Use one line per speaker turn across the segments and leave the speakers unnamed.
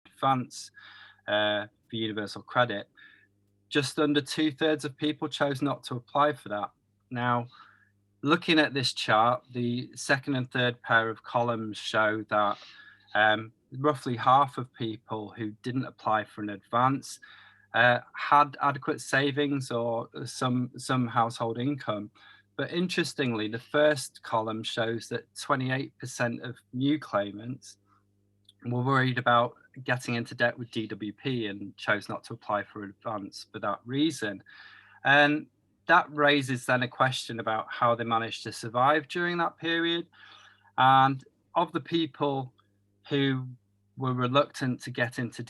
advance for universal credit, just under 2/3 of people chose not to apply for that. Now, looking at this chart, the second and third pair of columns show that roughly half of people who didn't apply for an advance had adequate savings or some household income. But interestingly, the first column shows that 28% of new claimants were worried about getting into debt with DWP and chose not to apply for advance for that reason. And that raises then a question about how they managed to survive during that period. And of the people who were reluctant to get into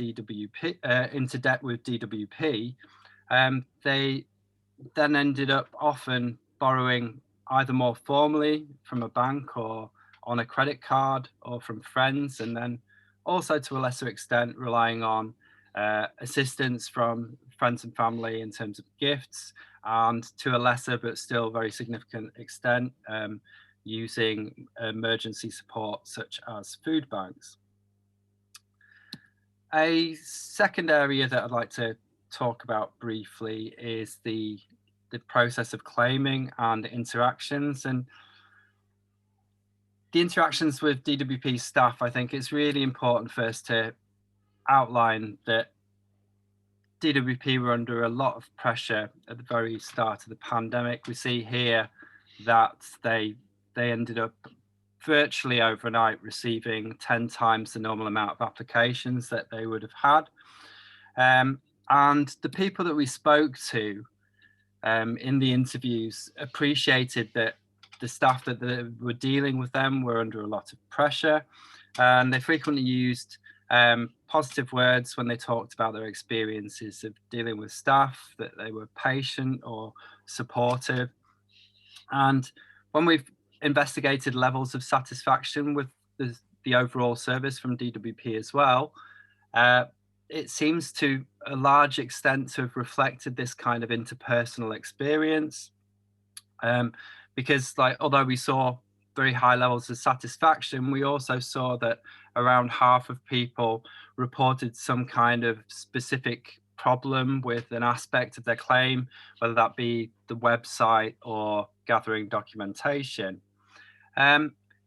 into debt with DWP, they then ended up often borrowing either more formally from a bank or on a credit card or from friends, and then also to a lesser extent relying on assistance from friends and family in terms of gifts, and to a lesser but still very significant extent using emergency support such as food banks. A second area that I'd like to talk about briefly is the process of claiming and interactions. And the interactions with DWP staff, I think it's really important first to outline that DWP were under a lot of pressure at the very start of the pandemic. We see here that they ended up virtually overnight receiving 10 times the normal amount of applications that they would have had. And the people that we spoke to in the interviews appreciated that the staff that were dealing with them were under a lot of pressure, and they frequently used positive words when they talked about their experiences of dealing with staff, that they were patient or supportive. And when we've investigated levels of satisfaction with the overall service from DWP as well, it seems to a large extent to have reflected this kind of interpersonal experience. Because although we saw very high levels of satisfaction, we also saw that around half of people reported some kind of specific problem with an aspect of their claim, whether that be the website or gathering documentation.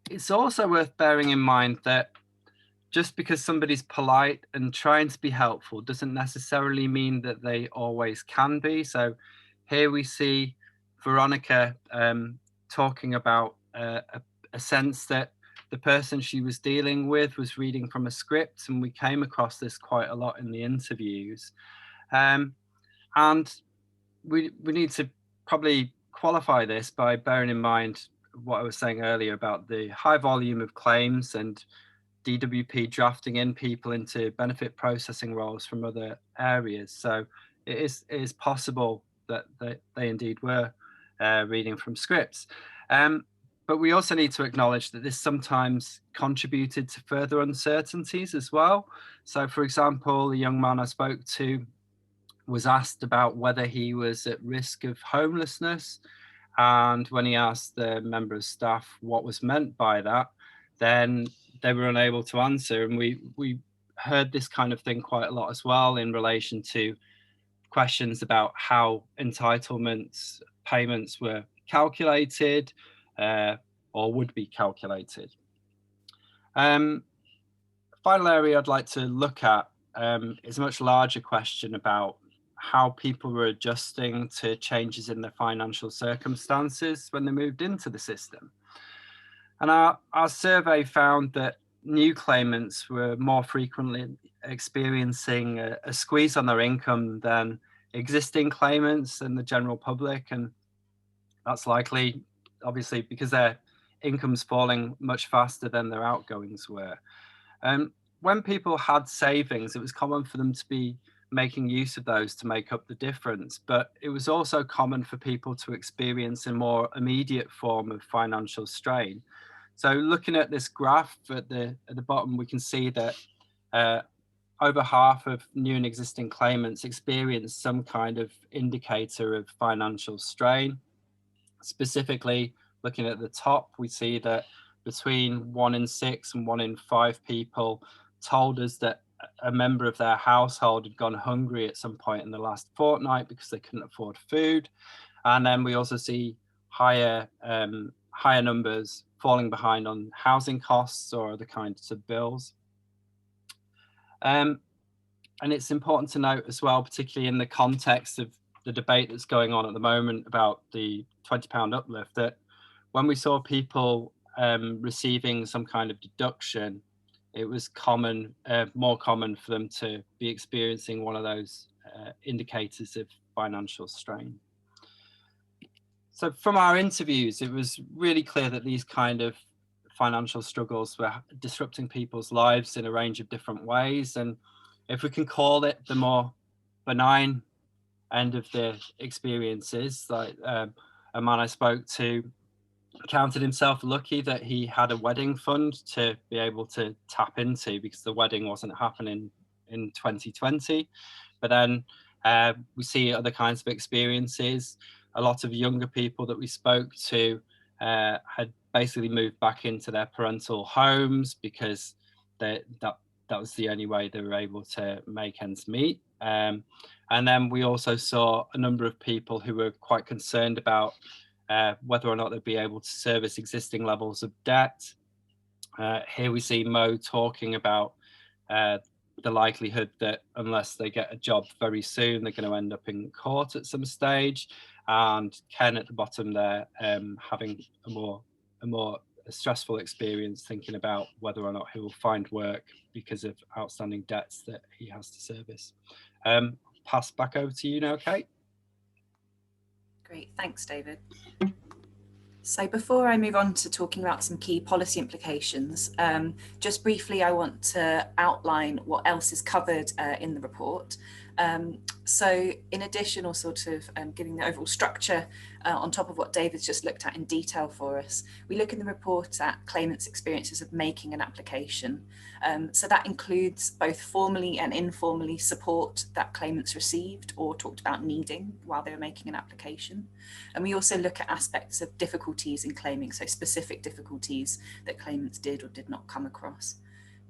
It's also worth bearing in mind that just because somebody's polite and trying to be helpful doesn't necessarily mean that they always can be. So here we see Veronica talking about a sense that the person she was dealing with was reading from a script, and we came across this quite a lot in the interviews. And we need to probably qualify this by bearing in mind what I was saying earlier about the high volume of claims and DWP drafting in people into benefit processing roles from other areas. So it is possible that they indeed were reading from scripts. But we also need to acknowledge that this sometimes contributed to further uncertainties as well. So, for example, the young man I spoke to was asked about whether he was at risk of homelessness. And when he asked the member of staff what was meant by that, then they were unable to answer. And we heard this kind of thing quite a lot as well in relation to questions about how entitlements payments were calculated or would be calculated. Final area I'd like to look at is a much larger question about how people were adjusting to changes in their financial circumstances when they moved into the system. And our survey found that new claimants were more frequently experiencing a squeeze on their income than existing claimants and the general public. And that's likely, obviously, because their income's falling much faster than their outgoings were. When people had savings, it was common for them to be making use of those to make up the difference. But it was also common for people to experience a more immediate form of financial strain. So looking at this graph at the bottom, we can see that over half of new and existing claimants experience some kind of indicator of financial strain. Specifically, looking at the top, we see that between 1 in 6 and 1 in 5 people told us that a member of their household had gone hungry at some point in the last fortnight because they couldn't afford food. And then we also see higher numbers falling behind on housing costs or other kinds of bills. And it's important to note as well, particularly in the context of the debate that's going on at the moment about the £20 uplift, that when we saw people receiving some kind of deduction, it was more common for them to be experiencing one of those indicators of financial strain. So from our interviews, it was really clear that these kind of financial struggles were disrupting people's lives in a range of different ways. And if we can call it the more benign end of the experiences, like a man I spoke to counted himself lucky that he had a wedding fund to be able to tap into because the wedding wasn't happening in 2020. But then we see other kinds of experiences. A lot of younger people that we spoke to had basically moved back into their parental homes because that was the only way they were able to make ends meet. And then we also saw a number of people who were quite concerned about whether or not they'd be able to service existing levels of debt. Here we see Mo talking about the likelihood that unless they get a job very soon, they're going to end up in court at some stage. And Ken at the bottom there having a more stressful experience, thinking about whether or not he will find work because of outstanding debts that he has to service. Pass back over to you now, Kate.
Great, thanks, David. So before I move on to talking about some key policy implications, just briefly, I want to outline what else is covered in the report. So in addition, or sort of giving the overall structure on top of what David's just looked at in detail for us, we look in the report at claimants' experiences of making an application. So that includes both formally and informally support that claimants received or talked about needing while they were making an application. And we also look at aspects of difficulties in claiming, so specific difficulties that claimants did or did not come across.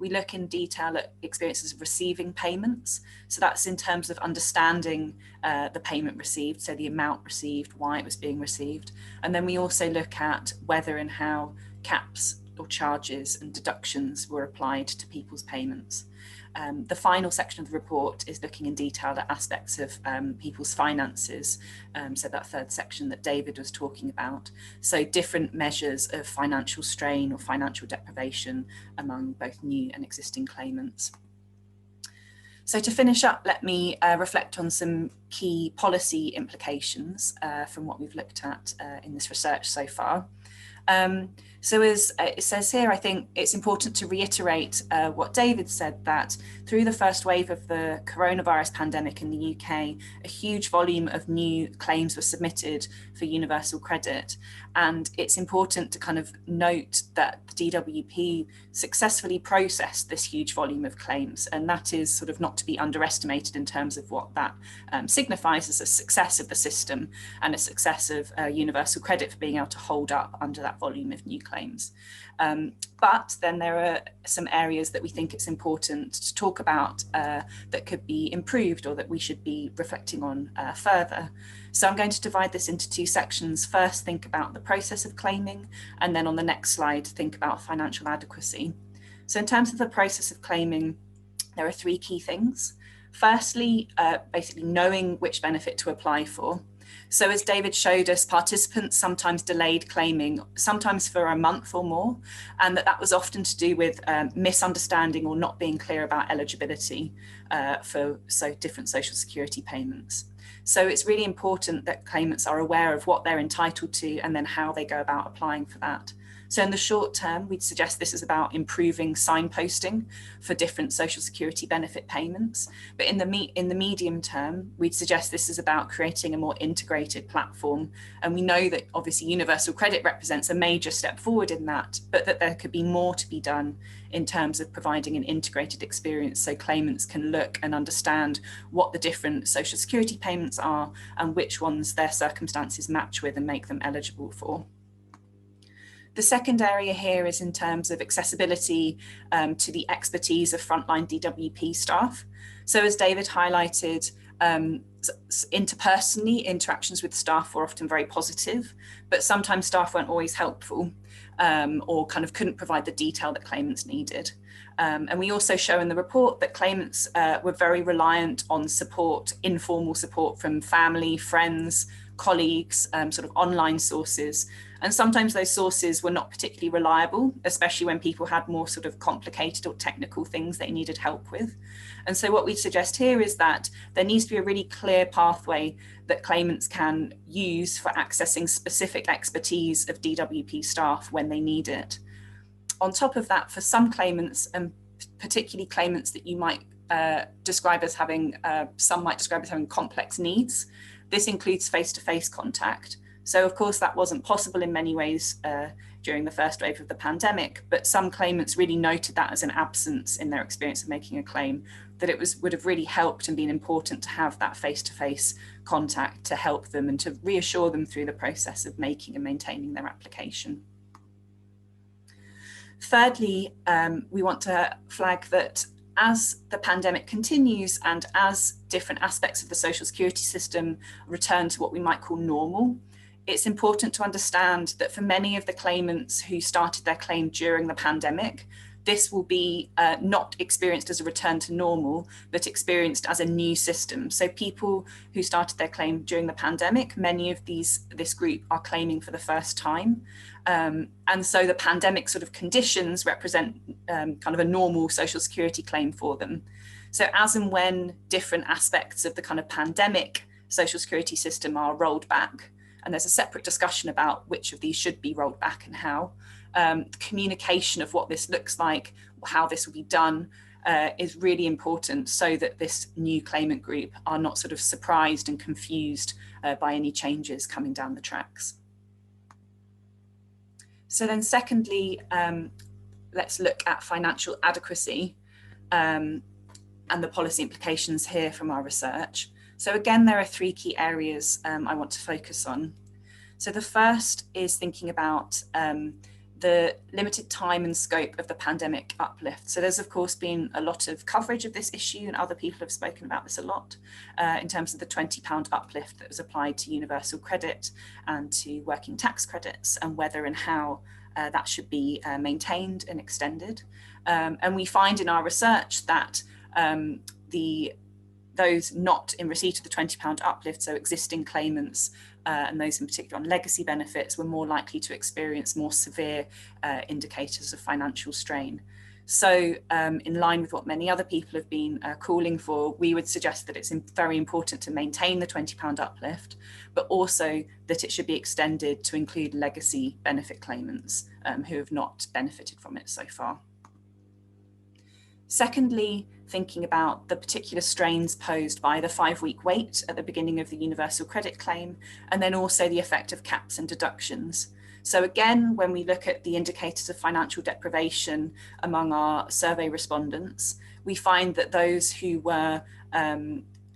We look in detail at experiences of receiving payments. So that's in terms of understanding the payment received, so the amount received, why it was being received. And then we also look at whether and how caps or charges and deductions were applied to people's payments. The final section of the report is looking in detail at aspects of people's finances, so that third section that David was talking about. So different measures of financial strain or financial deprivation among both new and existing claimants. So to finish up, let me reflect on some key policy implications from what we've looked at in this research so far. So as it says here, I think it's important to reiterate what David said, that through the first wave of the coronavirus pandemic in the UK, a huge volume of new claims were submitted for universal credit. And it's important to kind of note that the DWP successfully processed this huge volume of claims. And that is sort of not to be underestimated in terms of what that signifies as a success of the system and a success of universal credit for being able to hold up under that volume of new claims. But then there are some areas that we think it's important to talk about that could be improved or that we should be reflecting on further. So I'm going to divide this into two sections. First, think about the process of claiming, and then on the next slide, think about financial adequacy. So in terms of the process of claiming, there are three key things. Firstly, basically knowing which benefit to apply for. So as David showed us, participants sometimes delayed claiming, sometimes for a month or more, and that was often to do with misunderstanding or not being clear about eligibility for different social security payments. So it's really important that claimants are aware of what they're entitled to and then how they go about applying for that. So in the short term, we'd suggest this is about improving signposting for different social security benefit payments. But in the medium term, we'd suggest this is about creating a more integrated platform. And we know that obviously universal credit represents a major step forward in that, but that there could be more to be done in terms of providing an integrated experience so claimants can look and understand what the different social security payments are and which ones their circumstances match with and make them eligible for. The second area here is in terms of accessibility to the expertise of frontline DWP staff. So as David highlighted, interpersonally, interactions with staff were often very positive, but sometimes staff weren't always helpful or kind of couldn't provide the detail that claimants needed. And we also show in the report that claimants were very reliant on support, informal support from family, friends, colleagues, sort of online sources. And sometimes those sources were not particularly reliable, especially when people had more sort of complicated or technical things they needed help with. And so what we suggest here is that there needs to be a really clear pathway that claimants can use for accessing specific expertise of DWP staff when they need it. On top of that, for some claimants, and particularly claimants that you might describe as having, some might describe as having complex needs, this includes face-to-face contact. So of course that wasn't possible in many ways during the first wave of the pandemic, but some claimants really noted that as an absence in their experience of making a claim, that it would have really helped and been important to have that face-to-face contact to help them and to reassure them through the process of making and maintaining their application. Thirdly, we want to flag that as the pandemic continues and as different aspects of the social security system return to what we might call normal, it's important to understand that for many of the claimants who started their claim during the pandemic, this will be not experienced as a return to normal, but experienced as a new system. So people who started their claim during the pandemic, many of this group are claiming for the first time. And so the pandemic sort of conditions represent kind of a normal social security claim for them. So as and when different aspects of the kind of pandemic social security system are rolled back, and there's a separate discussion about which of these should be rolled back and how, communication of what this looks like, how this will be done, is really important so that this new claimant group are not sort of surprised and confused by any changes coming down the tracks. So then secondly, let's look at financial adequacy and the policy implications here from our research. So again, there are three key areas I want to focus on. So the first is thinking about the limited time and scope of the pandemic uplift. So there's of course been a lot of coverage of this issue, and other people have spoken about this a lot in terms of the £20 uplift that was applied to universal credit and to working tax credits, and whether and how that should be maintained and extended. And we find in our research that those not in receipt of the £20 uplift, so existing claimants and those in particular on legacy benefits, were more likely to experience more severe indicators of financial strain. So in line with what many other people have been calling for, we would suggest that it's very important to maintain the £20 uplift, but also that it should be extended to include legacy benefit claimants who have not benefited from it so far. Secondly, thinking about the particular strains posed by the 5-week wait at the beginning of the universal credit claim, and then also the effect of caps and deductions. So again, when we look at the indicators of financial deprivation among our survey respondents, we find that those who were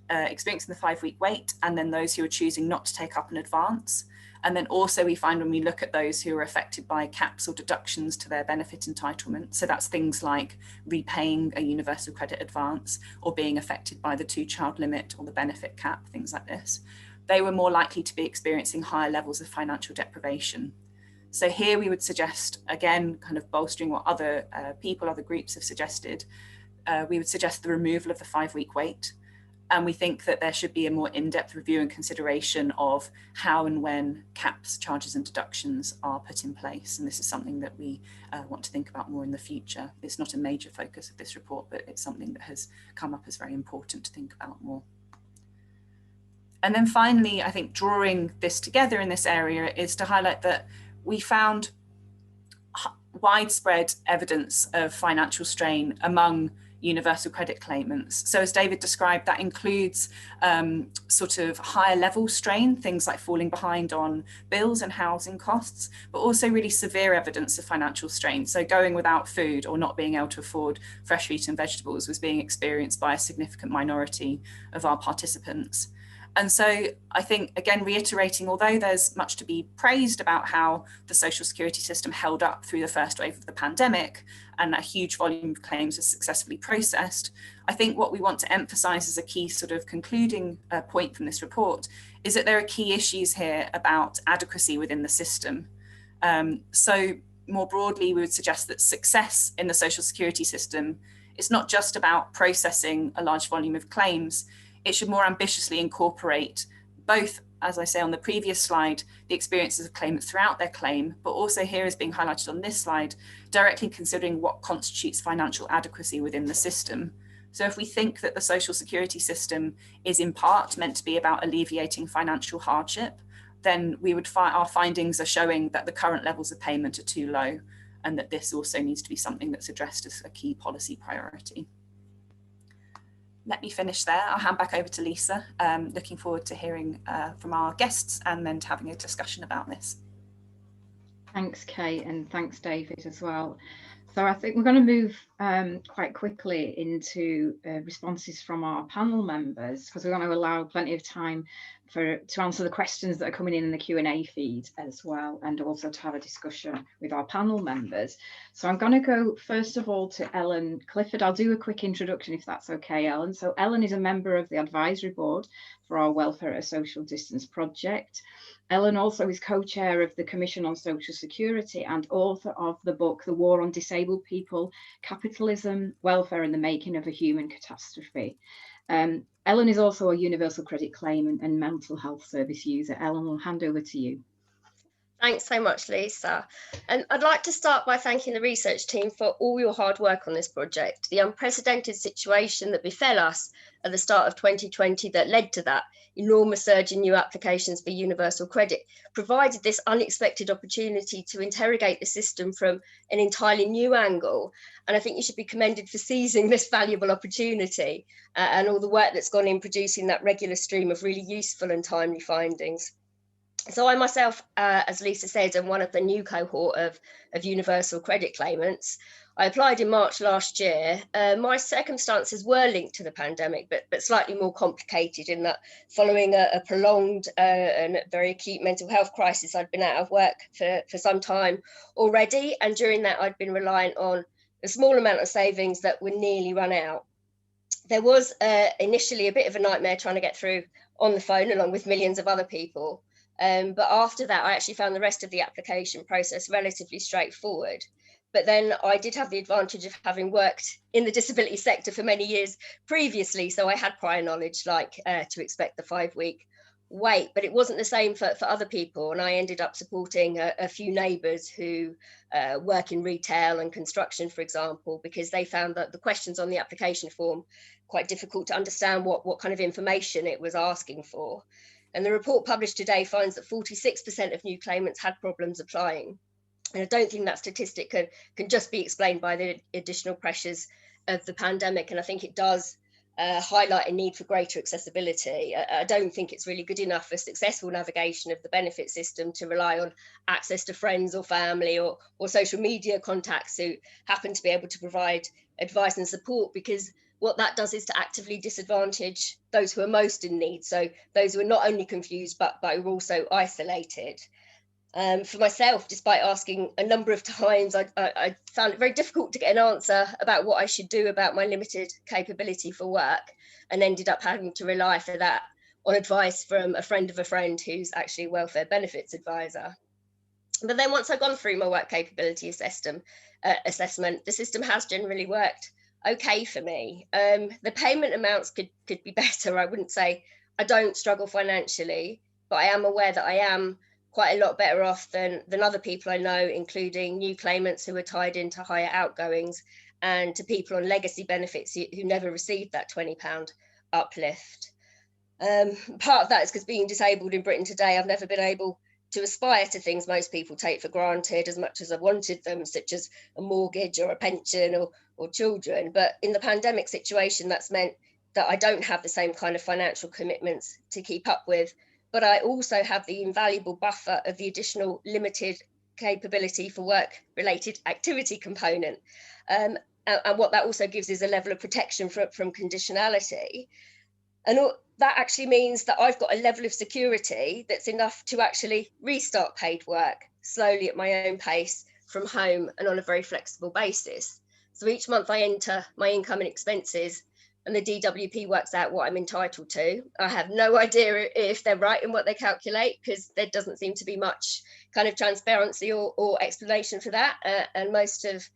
experiencing the 5-week wait, and then those who are choosing not to take up an advance. And then also we find when we look at those who are affected by caps or deductions to their benefit entitlement, so that's things like repaying a universal credit advance or being affected by the 2-child limit or the benefit cap, things like this, they were more likely to be experiencing higher levels of financial deprivation. So here we would suggest, again, kind of bolstering what other people, other groups have suggested, we would suggest the removal of the 5-week wait. And we think that there should be a more in-depth review and consideration of how and when caps, charges and deductions are put in place. And this is something that we want to think about more in the future. It's not a major focus of this report, but it's something that has come up as very important to think about more. And then finally, I think drawing this together in this area is to highlight that we found widespread evidence of financial strain among universal credit claimants. So as David described, that includes sort of higher level strain, things like falling behind on bills and housing costs, but also really severe evidence of financial strain. So going without food or not being able to afford fresh fruit and vegetables was being experienced by a significant minority of our participants. And so I think, again, reiterating, although there's much to be praised about how the social security system held up through the first wave of the pandemic and a huge volume of claims was successfully processed, I think what we want to emphasize as a key sort of concluding point from this report is that there are key issues here about adequacy within the system. So more broadly, we would suggest that success in the social security system is not just about processing a large volume of claims. It should more ambitiously incorporate both, as I say on the previous slide, the experiences of claimants throughout their claim, but also here is being highlighted on this slide, directly considering what constitutes financial adequacy within the system. So if we think that the social security system is in part meant to be about alleviating financial hardship, then we would find our findings are showing that the current levels of payment are too low, and that this also needs to be something that's addressed as a key policy priority. Let me finish there. I'll hand back over to Lisa. Looking forward to hearing from our guests and then to having a discussion about this.
Thanks, Kate, and thanks, David, as well. So I think we're going to move quite quickly into responses from our panel members, because we're going to allow plenty of time to answer the questions that are coming in the Q&A feed as well, and also to have a discussion with our panel members. So I'm going to go first of all to Ellen Clifford. I'll do a quick introduction if that's okay, Ellen. So Ellen is a member of the advisory board for our Welfare at a Social Distance project. Ellen also is co-chair of the Commission on Social Security and author of the book, The War on Disabled People, Capitalism, Welfare and the Making of a Human Catastrophe. Ellen is also a universal credit claimant and mental health service user. Ellen, I'll hand over to you.
Thanks so much, Lisa. And I'd like to start by thanking the research team for all your hard work on this project. The unprecedented situation that befell us at the start of 2020 that led to that enormous surge in new applications for universal credit provided this unexpected opportunity to interrogate the system from an entirely new angle. And I think you should be commended for seizing this valuable opportunity and all the work that's gone in producing that regular stream of really useful and timely findings. So I myself, as Lisa said, am one of the new cohort of universal credit claimants. I applied in March last year. My circumstances were linked to the pandemic, but slightly more complicated in that following a prolonged and very acute mental health crisis, I'd been out of work for some time already. And during that, I'd been reliant on a small amount of savings that were nearly run out. There was initially a bit of a nightmare trying to get through on the phone along with millions of other people. But after that, I actually found the rest of the application process relatively straightforward. But then I did have the advantage of having worked in the disability sector for many years previously. So I had prior knowledge, like to expect the 5-week wait, but it wasn't the same for other people. And I ended up supporting a few neighbours who work in retail and construction, for example, because they found that the questions on the application form quite difficult to understand what kind of information it was asking for. And the report published today finds that 46% of new claimants had problems applying. And I don't think that statistic can just be explained by the additional pressures of the pandemic. And I think it does highlight a need for greater accessibility. I don't think it's really good enough for successful navigation of the benefit system to rely on access to friends or family or social media contacts who happen to be able to provide advice and support, because what that does is to actively disadvantage those who are most in need. So those who are not only confused, but who are also isolated. For myself, despite asking a number of times, I found it very difficult to get an answer about what I should do about my limited capability for work, and ended up having to rely for that on advice from a friend of a friend who's actually a welfare benefits advisor. But then once I've gone through my work capability assessment, the system has generally worked okay for me. The payment amounts could be better. I wouldn't say I don't struggle financially, but I am aware that I am quite a lot better off than other people I know, including new claimants who are tied into higher outgoings, and to people on legacy benefits who never received that £20 uplift. Part of that is because being disabled in Britain today, I've never been able to aspire to things most people take for granted as much as I wanted them, such as a mortgage or a pension or children. But in the pandemic situation, that's meant that I don't have the same kind of financial commitments to keep up with, but I also have the invaluable buffer of the additional limited capability for work-related activity component. And what that also gives is a level of protection from conditionality. And that actually means that I've got a level of security that's enough to actually restart paid work slowly at my own pace from home and on a very flexible basis. So each month I enter my income and expenses, and the DWP works out what I'm entitled to. I have no idea if they're right in what they calculate, because there doesn't seem to be much kind of transparency or explanation for that. And most of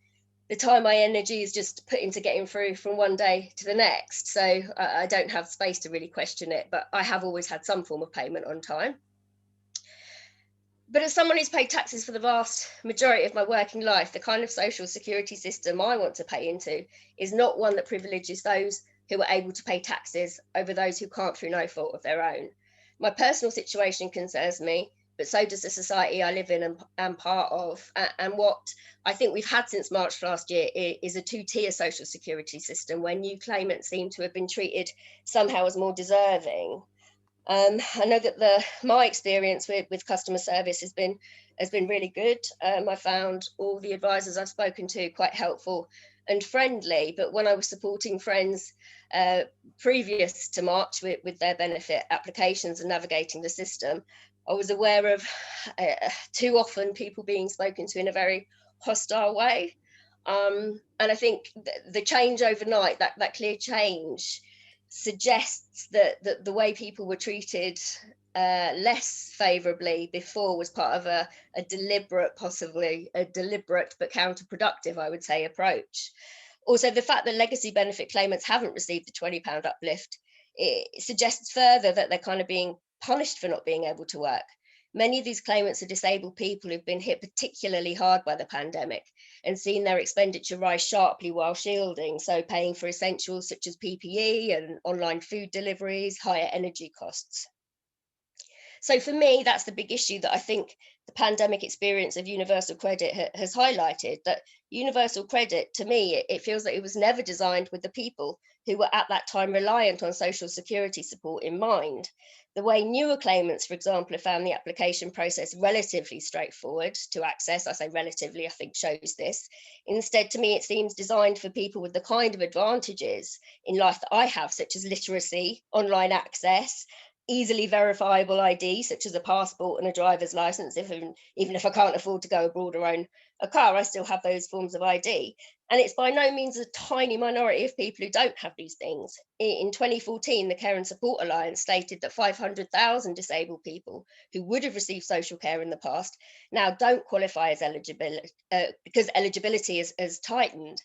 the time my energy is just put into getting through from one day to the next. So I don't have space to really question it, but I have always had some form of payment on time. But as someone who's paid taxes for the vast majority of my working life, the kind of social security system I want to pay into is not one that privileges those who are able to pay taxes over those who can't through no fault of their own. My personal situation concerns me, but so does the society I live in and am part of. And what I think we've had since March last year is a two-tier social security system where new claimants seem to have been treated somehow as more deserving. I know that my experience with customer service has been really good. I found all the advisors I've spoken to quite helpful and friendly, but when I was supporting friends previous to March with their benefit applications and navigating the system, I was aware of too often people being spoken to in a very hostile way. And I think the change overnight, that clear change, suggests that the way people were treated less favourably before was part of a deliberate, possibly a deliberate but counterproductive, I would say, approach. Also, the fact that legacy benefit claimants haven't received the £20 uplift, it suggests further that they're kind of being punished for not being able to work. Many of these claimants are disabled people who've been hit particularly hard by the pandemic and seen their expenditure rise sharply while shielding, so paying for essentials such as PPE and online food deliveries, higher energy costs. So for me, that's the big issue that I think the pandemic experience of universal credit has highlighted, that universal credit, to me, it feels that it was never designed with the people who were at that time reliant on social security support in mind. The way newer claimants, for example, have found the application process relatively straightforward to access, I say relatively, I think shows this. Instead, to me, it seems designed for people with the kind of advantages in life that I have, such as literacy, online access, easily verifiable ID, such as a passport and a driver's license. Even if I can't afford to go abroad or own a car, I still have those forms of ID. And it's by no means a tiny minority of people who don't have these things. In 2014, the Care and Support Alliance stated that 500,000 disabled people who would have received social care in the past now don't qualify as eligible because eligibility is tightened.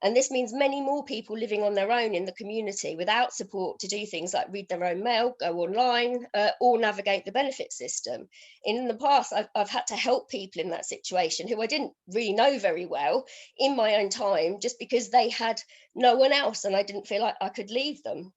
And this means many more people living on their own in the community without support to do things like read their own mail, go online, or navigate the benefit system. In the past, I've had to help people in that situation who I didn't really know very well in my own time, just because they had no one else and I didn't feel like I could leave them.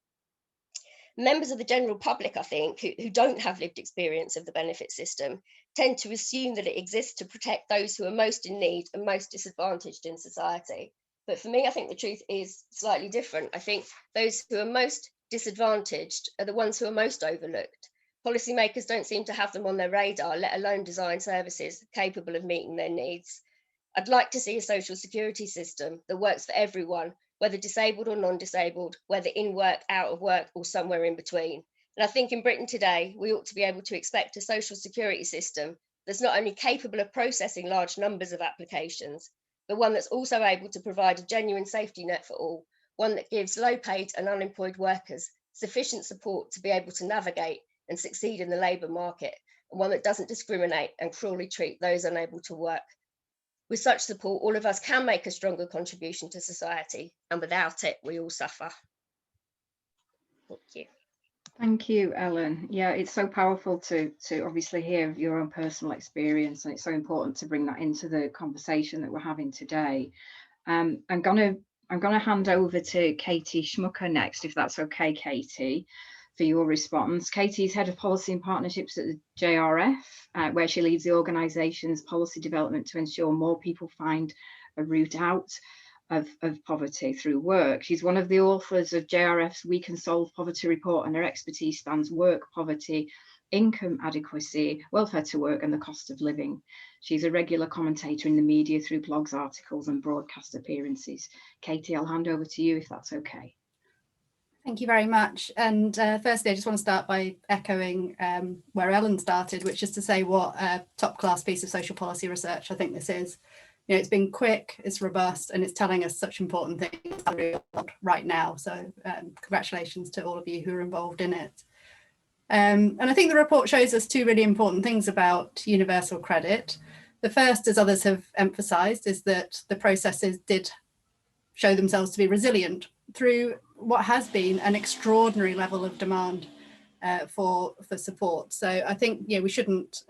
Members of the general public, I think, who don't have lived experience of the benefit system, tend to assume that it exists to protect those who are most in need and most disadvantaged in society. But for me, I think the truth is slightly different. I think those who are most disadvantaged are the ones who are most overlooked. Policymakers don't seem to have them on their radar, let alone design services capable of meeting their needs. I'd like to see a social security system that works for everyone, whether disabled or non-disabled, whether in work, out of work, or somewhere in between. And I think in Britain today, we ought to be able to expect a social security system that's not only capable of processing large numbers of applications, but one that's also able to provide a genuine safety net for all, one that gives low-paid and unemployed workers sufficient support to be able to navigate and succeed in the labour market, and one that doesn't discriminate and cruelly treat those unable to work. With such support, all of us can make a stronger contribution to society, and without it, we all suffer. Thank you.
Thank you, Ellen. Yeah, it's so powerful to obviously hear your own personal experience, and it's so important to bring that into the conversation that we're having today. I'm gonna hand over to Katie Schmucker next, if that's okay, Katie, for your response. Katie is Head of Policy and Partnerships at the JRF, where she leads the organisation's policy development to ensure more people find a route out of poverty through work. She's one of the authors of JRF's We Can Solve Poverty report, and her expertise spans work, poverty, income adequacy, welfare to work, and the cost of living. She's a regular commentator in the media through blogs, articles, and broadcast appearances. Katie, I'll hand over to you if that's okay.
Thank you very much. And firstly, I just want to start by echoing where Ellen started, which is to say what a top-class piece of social policy research I think this is. You know, it's been quick, it's robust, and it's telling us such important things right now. So congratulations to all of you who are involved in it. And I think the report shows us two really important things about universal credit. The first, as others have emphasised, is that the processes did show themselves to be resilient through what has been an extraordinary level of demand for support. So I think, yeah, we shouldn't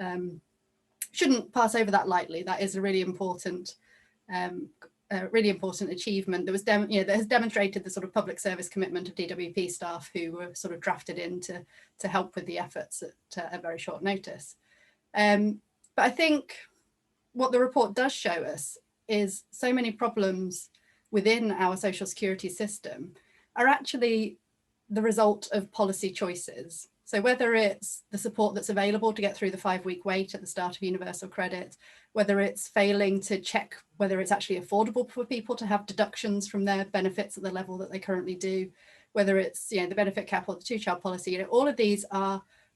pass over that lightly. That is a really important achievement that was that has demonstrated the sort of public service commitment of DWP staff who were sort of drafted in to help with the efforts at a very short notice. But I think what the report does show us is so many problems within our social security system are actually the result of policy choices. So whether it's the support that's available to get through the 5-week wait at the start of universal credit, whether it's failing to check whether it's actually affordable for people to have deductions from their benefits at the level that they currently do, whether it's the benefit cap or the two-child policy, all of these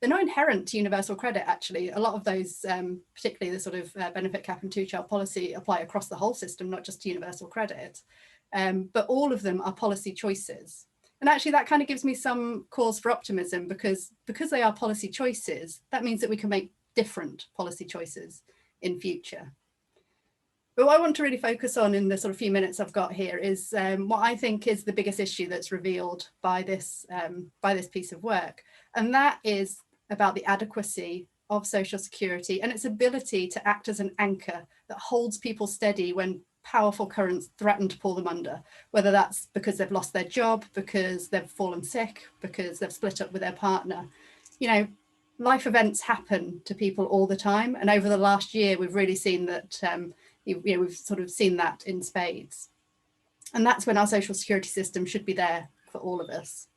they're not inherent to universal credit actually. A lot of those, particularly the sort of benefit cap and two-child policy, apply across the whole system, not just to universal credit. But all of them are policy choices. And actually that kind of gives me some cause for optimism because they are policy choices, that means that we can make different policy choices in future. But what I want to really focus on in the sort of few minutes I've got here is what I think is the biggest issue that's revealed by this piece of work. And that is about the adequacy of social security and its ability to act as an anchor that holds people steady when powerful currents threaten to pull them under, whether that's because they've lost their job, because they've fallen sick, because they've split up with their partner. Life events happen to people all the time. And over the last year, we've really seen that, we've sort of seen that in spades. And that's when our social security system should be there for all of us.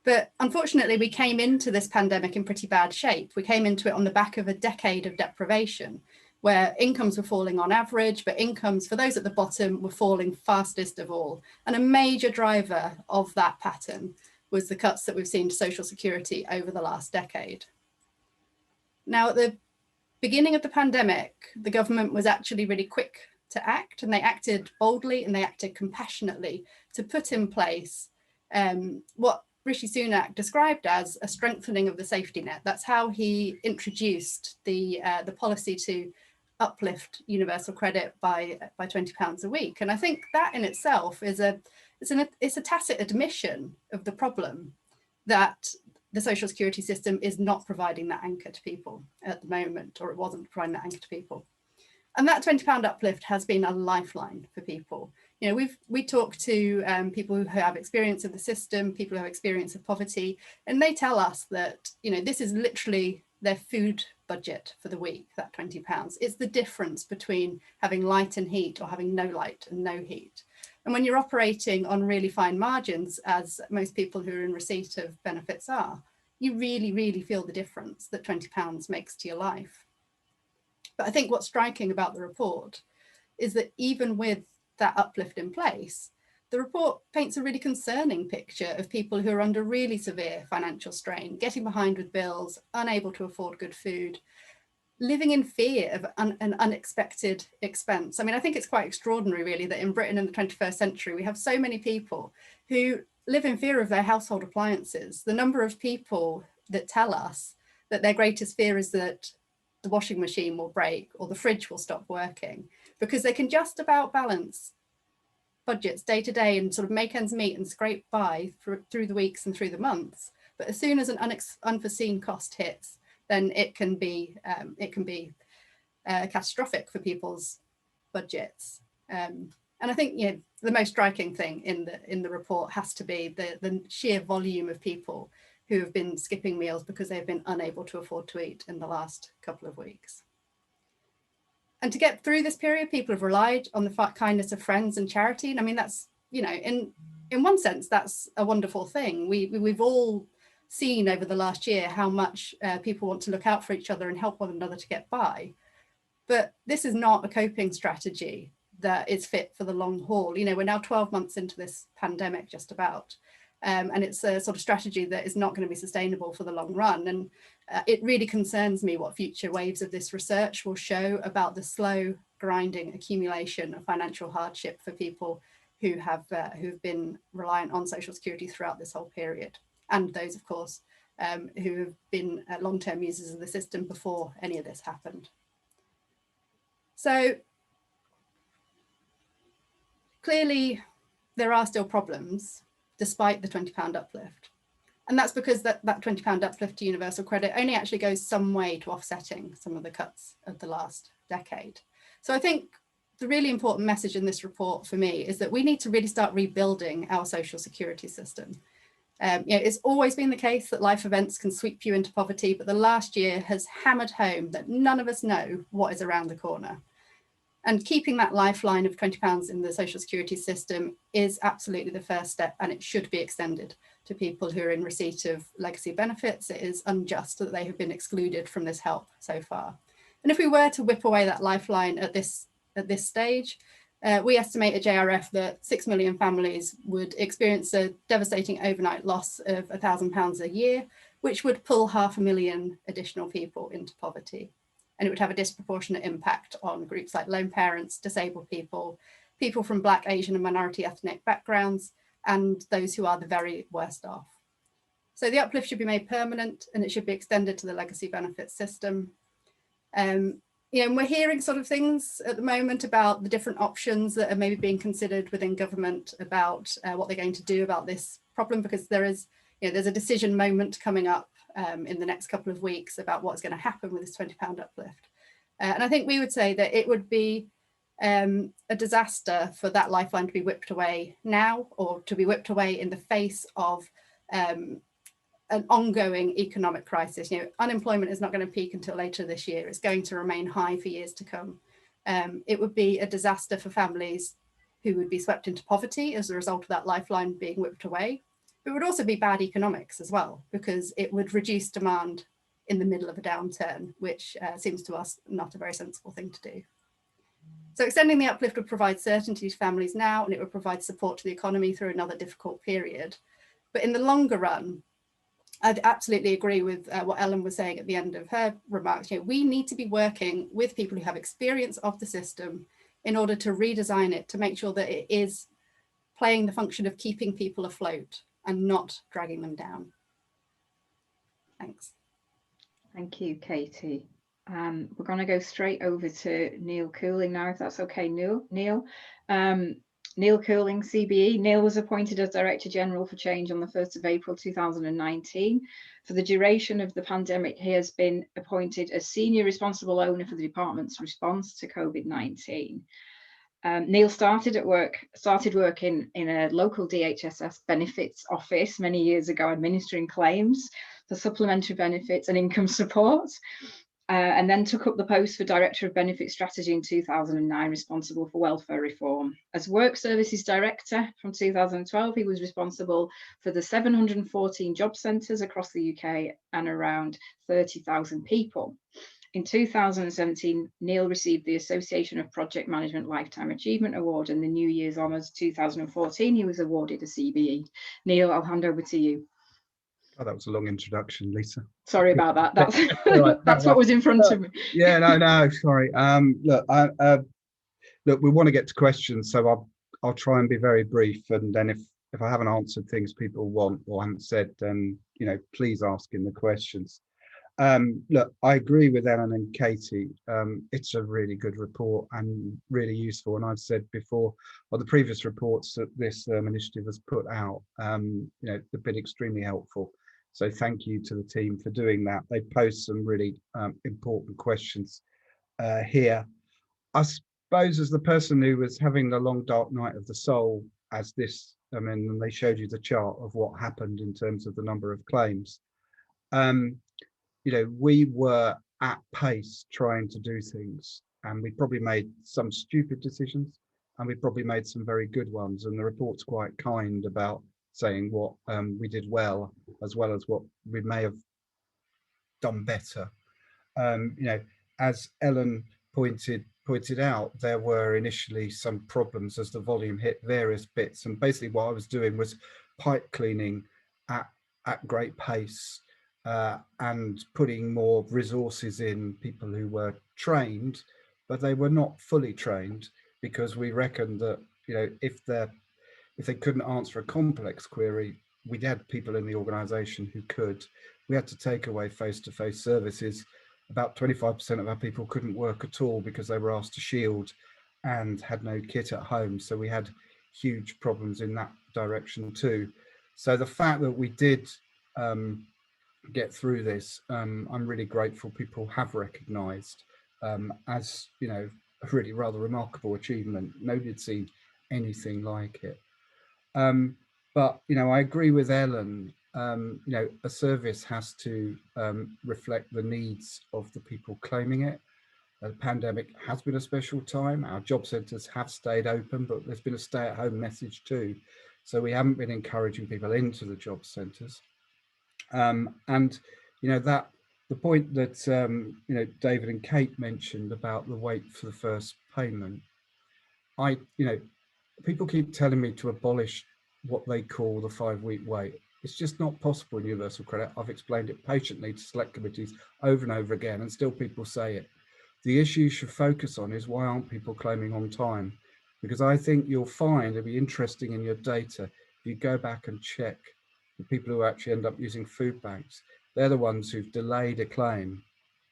But unfortunately, we came into this pandemic in pretty bad shape. We came into it on the back of a decade of deprivation, where incomes were falling on average, but incomes for those at the bottom were falling fastest of all. And a major driver of that pattern was the cuts that we've seen to social security over the last decade. Now, at the beginning of the pandemic, the government was actually really quick to act, and they acted boldly and they acted compassionately to put in place what Rishi Sunak described as a strengthening of the safety net. That's how he introduced the policy to uplift universal credit by £20 a week. And I think that in itself is a tacit admission of the problem that the social security system is not providing that anchor to people at the moment, or it wasn't providing that anchor to people. And that £20 uplift has been a lifeline for people. We talk to people who have experience of the system, people who have experience of poverty, and they tell us that, this is literally their food budget for the week, that £20. It's the difference between having light and heat or having no light and no heat. And when you're operating on really fine margins, as most people who are in receipt of benefits are, you really, really feel the difference that £20 makes to your life. But I think what's striking about the report is that even with that uplift in place, the report paints a really concerning picture of people who are under really severe financial strain, getting behind with bills, unable to afford good food, living in fear of an unexpected expense. I mean, I think it's quite extraordinary, really, that in Britain in the 21st century, we have so many people who live in fear of their household appliances. The number of people that tell us that their greatest fear is that the washing machine will break or the fridge will stop working, because they can just about balance budgets day to day and sort of make ends meet and scrape by through the weeks and through the months. But as soon as an unforeseen cost hits, then it can be catastrophic for people's budgets. And I think the most striking thing in the report has to be the sheer volume of people who have been skipping meals because they've been unable to afford to eat in the last couple of weeks. And to get through this period, people have relied on the kindness of friends and charity. And I mean, that's, in one sense, that's a wonderful thing. We've all seen over the last year how much people want to look out for each other and help one another to get by. But this is not a coping strategy that is fit for the long haul. We're now 12 months into this pandemic, just about. And it's a sort of strategy that is not going to be sustainable for the long run. And it really concerns me what future waves of this research will show about the slow grinding accumulation of financial hardship for people who've been reliant on social security throughout this whole period, and those, of course, who have been long-term users of the system before any of this happened. So clearly there are still problems despite the £20 uplift. And that's because that £20 uplift to universal credit only actually goes some way to offsetting some of the cuts of the last decade. So I think the really important message in this report for me is that we need to really start rebuilding our social security system. It's always been the case that life events can sweep you into poverty, but the last year has hammered home that none of us know what is around the corner. And keeping that lifeline of £20 in the social security system is absolutely the first step, and it should be extended to people who are in receipt of legacy benefits. It is unjust that they have been excluded from this help so far. And if we were to whip away that lifeline at this stage, we estimate at JRF that 6 million families would experience a devastating overnight loss of £1,000 a year, which would pull 500,000 additional people into poverty. And it would have a disproportionate impact on groups like lone parents, disabled people, people from Black, Asian and minority ethnic backgrounds, and those who are the very worst off. So the uplift should be made permanent, and it should be extended to the legacy benefits system. And we're hearing sort of things at the moment about the different options that are maybe being considered within government about what they're going to do about this problem, because there's a decision moment coming up in the next couple of weeks about what's going to happen with this £20 uplift. And I think we would say that it would be a disaster for that lifeline to be whipped away now, or to be whipped away in the face of an ongoing economic crisis. Unemployment is not going to peak until later this year. It's going to remain high for years to come. It would be a disaster for families who would be swept into poverty as a result of that lifeline being whipped away. It would also be bad economics as well, because it would reduce demand in the middle of a downturn, which seems to us not a very sensible thing to do. So extending the uplift would provide certainty to families now, and it would provide support to the economy through another difficult period. But in the longer run, I'd absolutely agree with what Ellen was saying at the end of her remarks. We need to be working with people who have experience of the system in order to redesign it, to make sure that it is playing the function of keeping people afloat and not dragging them down. Thanks.
Thank you, Katie. We're going to go straight over to Neil Cooling now, if that's okay, Neil. Neil Cooling, CBE. Neil was appointed as Director General for Change on the 1st of April 2019. For the duration of the pandemic, he has been appointed as Senior Responsible Owner for the Department's response to COVID-19. Neil started work in a local DHSS benefits office many years ago, administering claims for supplementary benefits and income support, and then took up the post for Director of Benefit Strategy in 2009, responsible for welfare reform. As Work Services Director from 2012, he was responsible for the 714 job centres across the UK and around 30,000 people. In 2017, Neil received the Association of Project Management Lifetime Achievement Award, and the New Year's Honours 2014, he was awarded a CBE. Neil, I'll hand over to you.
Oh, that was a long introduction, Lisa.
Sorry about that. That's
right,
that's what was in front of me.
Yeah, no, sorry. Look, we want to get to questions, so I'll try and be very brief, and then if I haven't answered things people want or haven't said, then please ask in the questions. Look, I agree with Ellen and Katie. It's a really good report and really useful. And I've said before, the previous reports that this initiative has put out, they've been extremely helpful. So thank you to the team for doing that. They posed some really important questions here. I suppose as the person who was having the long dark night of the soul, as this, and they showed you the chart of what happened in terms of the number of claims. We were at pace trying to do things, and we probably made some stupid decisions, and we probably made some very good ones. And the report's quite kind about saying what we did well as what we may have done better. As Ellen pointed out, there were initially some problems as the volume hit various bits, and basically what I was doing was pipe cleaning at great pace, and putting more resources in people who were trained, but they were not fully trained, because we reckoned that, you know, if they couldn't answer a complex query, we'd had people in the organisation who could. We had to take away face-to-face services. About 25% of our people couldn't work at all because they were asked to shield and had no kit at home. So we had huge problems in that direction too. So the fact that we did get through this, I'm really grateful people have recognised as, you know, a really rather remarkable achievement. Nobody had seen anything like it. But, you know, I agree with Ellen, you know, a service has to reflect the needs of the people claiming it. The pandemic has been a special time. Our job centres have stayed open, but there's been a stay-at-home message too. So we haven't been encouraging people into the job centres. And, you know, that the point that, you know, David and Kate mentioned about the wait for the first payment, you know, people keep telling me to abolish what they call the 5-week wait. It's just not possible in universal credit. I've explained it patiently to select committees over and over again, and still people say it. The issue you should focus on is, why aren't people claiming on time? Because I think you'll find it'll be interesting in your data if you go back and check the people who actually end up using food banks. They're the ones who've delayed a claim,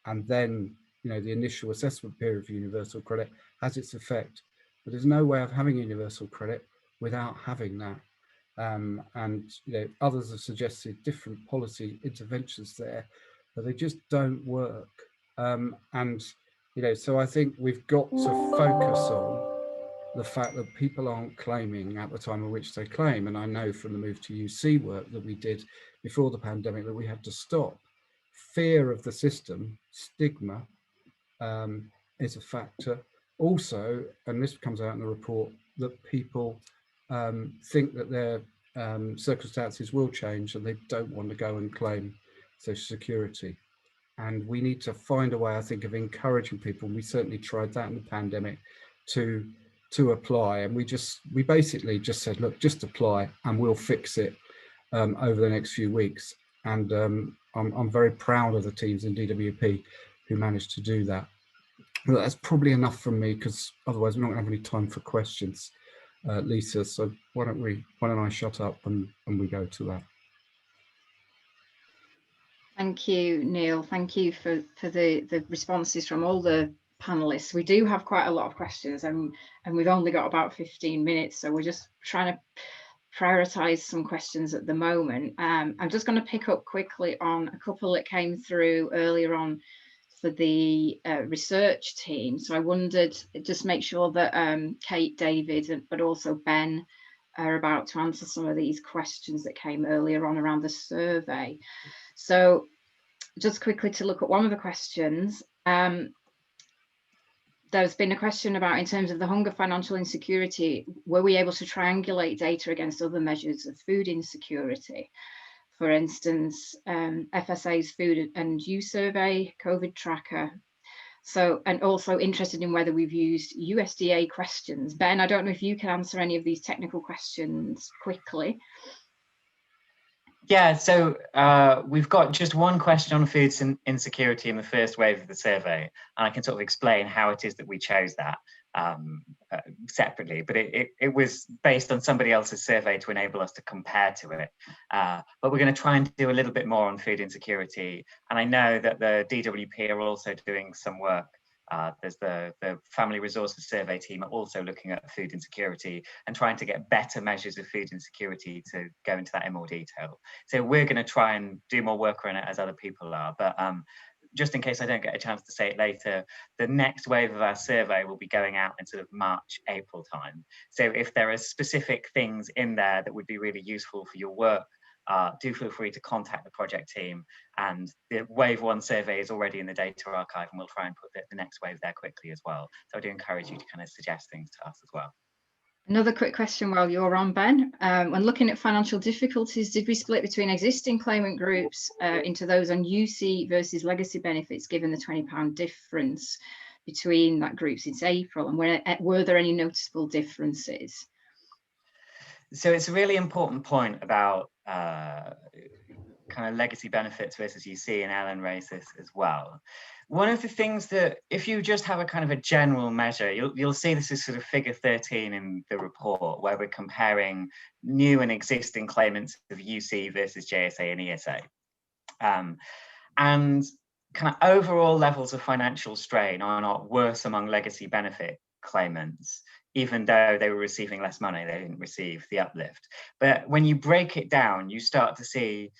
and then, you know, the initial assessment period for universal credit has its effect. But there's no way of having universal credit without having that. And, you know, others have suggested different policy interventions there, but they just don't work. And, you know, so I think we've got to focus on the fact that people aren't claiming at the time of which they claim. And I know from the move to UC work that we did before the pandemic that we had to stop. Fear of the system, stigma, is a factor. Also, and this comes out in the report, that people think that their circumstances will change and they don't want to go and claim Social Security. And we need to find a way, I think, of encouraging people. We certainly tried that in the pandemic to apply. And we basically just said, look, just apply and we'll fix it over the next few weeks. And I'm very proud of the teams in DWP who managed to do that. Well, that's probably enough from me, because otherwise we're not going to have any time for questions, Lisa. So why don't I shut up and we go to that.
Thank you, Neil. Thank you for the responses from all the panelists. We do have quite a lot of questions, and we've only got about 15 minutes, so we're just trying to prioritize some questions at the moment. I'm just going to pick up quickly on a couple that came through earlier on for the research team. So I wondered, just make sure that Kate, David, but also Ben are about to answer some of these questions that came earlier on around the survey. So just quickly to look at one of the questions, there's been a question about, in terms of the hunger financial insecurity, were we able to triangulate data against other measures of food insecurity? For instance, FSA's Food and Use Survey, COVID tracker. So, and also interested in whether we've used USDA questions. Ben, I don't know if you can answer any of these technical questions quickly.
Yeah, so we've got just one question on food insecurity in the first wave of the survey, and I can sort of explain how it is that we chose that separately, but it was based on somebody else's survey to enable us to compare to it. But we're going to try and do a little bit more on food insecurity, and I know that the DWP are also doing some work. There's the Family Resources Survey team are also looking at food insecurity and trying to get better measures of food insecurity to go into that in more detail. So we're going to try and do more work on it as other people are. But just in case I don't get a chance to say it later, the next wave of our survey will be going out in sort of March, April time. So if there are specific things in there that would be really useful for your work, do feel free to contact the project team, and the wave 1 survey is already in the data archive, and we'll try and put the next wave there quickly as well. So I do encourage you to kind of suggest things to us as well.
Another quick question while you're on, Ben. When looking at financial difficulties, did we split between existing claimant groups into those on UC versus legacy benefits, given the £20 difference between that group since April? And were there any noticeable differences?
So it's a really important point about kind of legacy benefits versus UC, and Ellen raised this as well. One of the things that, if you just have a kind of a general measure, you'll see this is sort of figure 13 in the report, where we're comparing new and existing claimants of UC versus JSA and ESA. And kind of overall levels of financial strain are not worse among legacy benefit claimants, even though they were receiving less money, they didn't receive the uplift. But when you break it down, you start to see,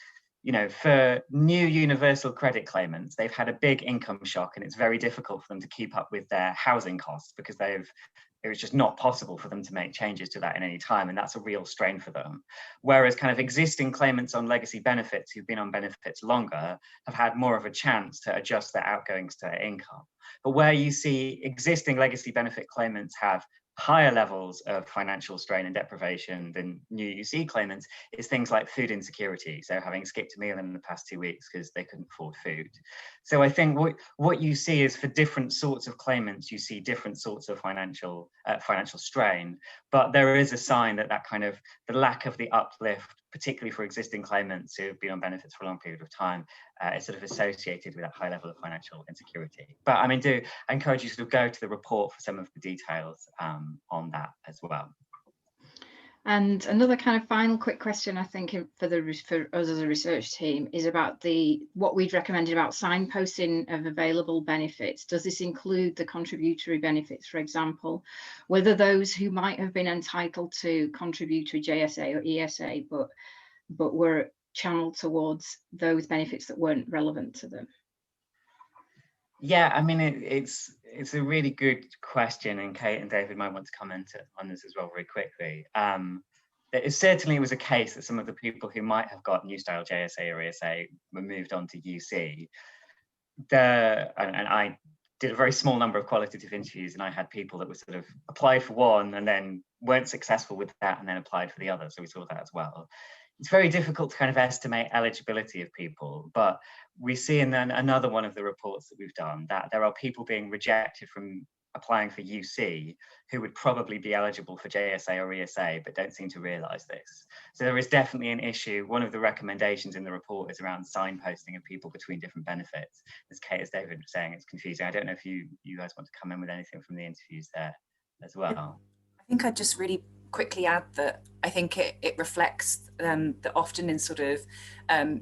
you know, for new universal credit claimants, they've had a big income shock, and it's very difficult for them to keep up with their housing costs because it was just not possible for them to make changes to that in any time, and that's a real strain for them. Whereas kind of existing claimants on legacy benefits who've been on benefits longer have had more of a chance to adjust their outgoings to their income. But where you see existing legacy benefit claimants have higher levels of financial strain and deprivation than new UC claimants is things like food insecurity. So having skipped a meal in the past 2 weeks because they couldn't afford food. So I think what you see is, for different sorts of claimants, you see different sorts of financial strain. But there is a sign that kind of the lack of the uplift, particularly for existing claimants who have been on benefits for a long period of time, is sort of associated with that high level of financial insecurity. But I mean, I encourage you to sort of go to the report for some of the details on that as well.
And another kind of final quick question, I think, for us as a research team, is about what we'd recommended about signposting of available benefits. Does this include the contributory benefits, for example, whether those who might have been entitled to contributory JSA or ESA, but were channeled towards those benefits that weren't relevant to them?
Yeah, I mean, it's a really good question, and Kate and David might want to comment on this as well very quickly. It certainly was a case that some of the people who might have got new style JSA or ESA were moved on to UC. And I did a very small number of qualitative interviews, and I had people that were sort of applied for one and then weren't successful with that and then applied for the other. So we saw that as well. It's very difficult to kind of estimate eligibility of people, but we see in then another one of the reports that we've done that there are people being rejected from applying for UC who would probably be eligible for JSA or ESA, but don't seem to realise this. So there is definitely an issue. One of the recommendations in the report is around signposting of people between different benefits. As Kate, as David was saying, it's confusing. I don't know if you guys want to come in with anything from the interviews there as well.
I think I'd just really quickly add that I think it reflects that often in sort of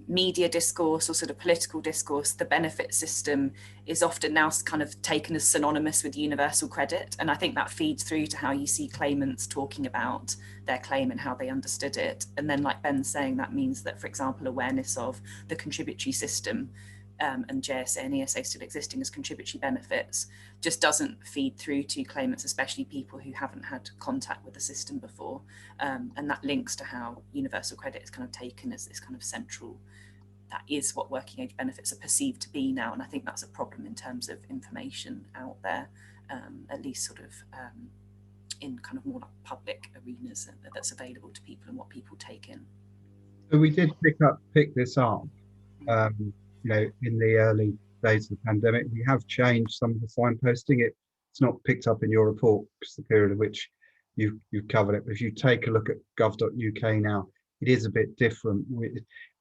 media discourse or sort of political discourse, the benefit system is often now kind of taken as synonymous with universal credit. And I think that feeds through to how you see claimants talking about their claim and how they understood it. And then, like Ben's saying, that means that, for example, awareness of the contributory system and JSA and ESA still existing as contributory benefits just doesn't feed through to claimants, especially people who haven't had contact with the system before. And that links to how universal credit is kind of taken as this kind of central, that is what working age benefits are perceived to be now. And I think that's a problem in terms of information out there, at least sort of in kind of more like public arenas that's available to people and what people take in.
So we did pick this up. You know, in the early days of the pandemic, we have changed some of the signposting. It's not picked up in your report because the period of which you've covered it. But if you take a look at gov.uk now, it is a bit different.